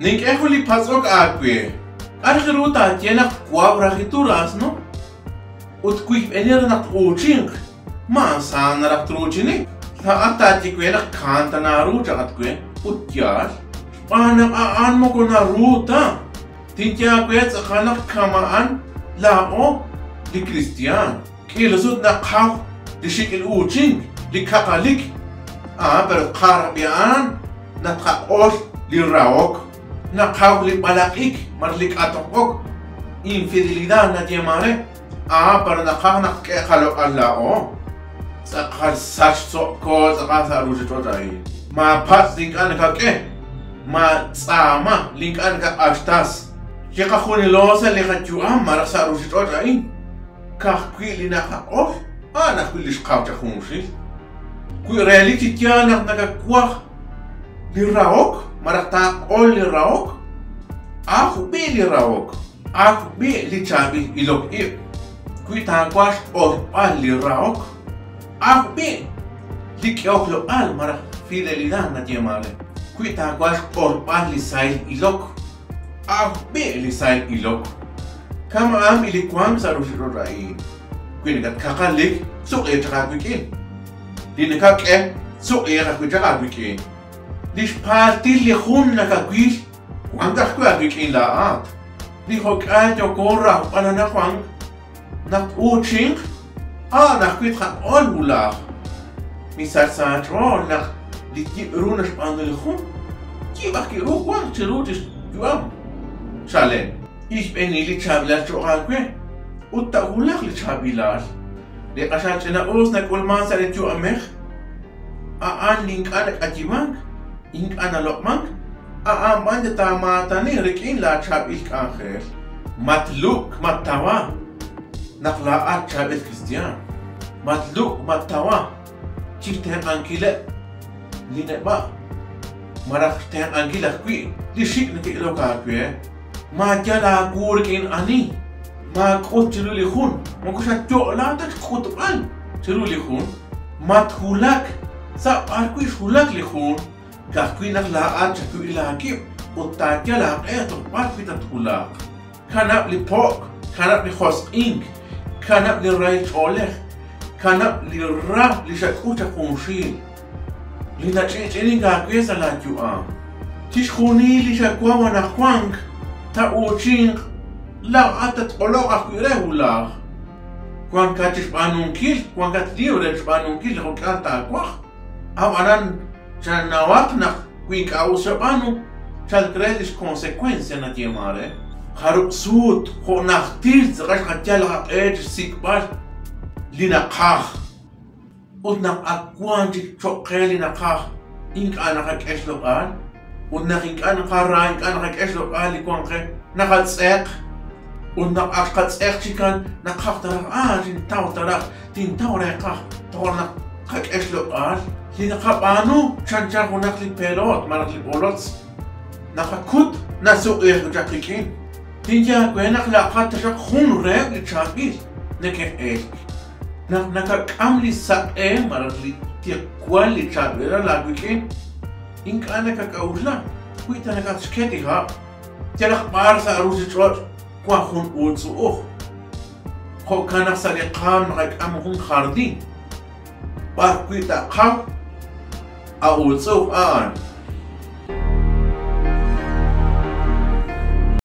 Nik ehuli pasok akwe. Argeruta tiena quabrahituras no. Ut qui venir na truching. Ma sana na truchini. Ta atati quena canta na ruta atque. Ut yar. Ana aan mo ko na ruta. Tintia kwet kana kamaan lao li Christian. Kilusut na kaw li shikil uching li kakalik. Pero karabian na taos li raok. Na kaw li balakik marlik atokok. Infidelidad na diamare. Pero na kaw na kekalo alao. Sa kasach so ko sa kasaruja totai. Ma pas linkan ka ke. Ma tsama linkan ka ashtas. Kaya kuni losa lihat juam marah saruja totai. Kahkwi li naka off. Nakwi li shkau chakungshi. Kui reality tiya nakakwah li raok. Marah ta ol li raok. Aku be li raok. Aku be li chabi ilok ip. Kui ta kwash orpal li raok. Aku be li kiok lo al marah fidelidad na tiamale. Kui ta kwash orpal li sail ilok. Aku be li sail ilok. Kama am ili kwang sarushiro rai. Kui nagat kakalik so chakakwikin. Di nakake so chakakwikin. Di parti li hun nakakwish. Kwang kakwikin laat. Di hokal yo korra panana kwang. Nak uching. Nakwit ka on hula. Misal sa atron nak litip runas pandalihun. Kibak kiru kwang chirutis juam. Chalen. Ich bin li chabilas choakwe. Utta hulak li chabilas. De kashat na os na kulman sa lechu amech. Aan link anak ajimang. Ink analokmang. Man de tamata ni rikin la chabil kancher. Matluk matawa. Naklaat chabil Christian. Matluk matawa. Chikten angkile. Lineba. Marak ten angkila kwi. Di shik na kilo kakwe. Ma jala gurkin ani. Ma kot chiruli hun. Ma kusha chola tak kutban. Chiruli hun. Mat hulak. Sa arkwi hulak li hun. Kakwi naklaat chakwi ilakip. Uta jala eto pakwi tat hulak. Kanap li pok. Kanap li khos ink. Kanap li rai cholek. Kanap li ra li shakuta kunshil. Li na chini kakwi sa la juam. Tish khuni li shakwa wana kwang. Ta uching la atat olog akwire hula. Kwan katish panunkil, kwan kat liure panunkil ho kata kwah. Awanan chan nawak na kwink ausa panu chal kredis konsekwensia na tiamare. Haruk sud ho nachtil zrash katjal ha edge sikbar lina kah. Ut na akwanti chokeli na kah. Ink anak eslokan. Und nach ink an karain kan rek eslo ali kwankre nakatsek und nach akatsek chikan nakakhtara tin tawtara tin tawre ka torna kak eslo al li nakapanu chancha hunakli pelot marakli bolots nakakut nasu jakikin tin ja kwenak la khatta khun re li chabil neke nakakamli sa marakli ti kwali chabira la wikin Ink anak kakausla, kuita nakat sketi ha. Tiyak parsa arusi trot, kwa hun ulsu Ko kanak sa liqam nakak amuhun khardin. Kuita kaw, a ulsu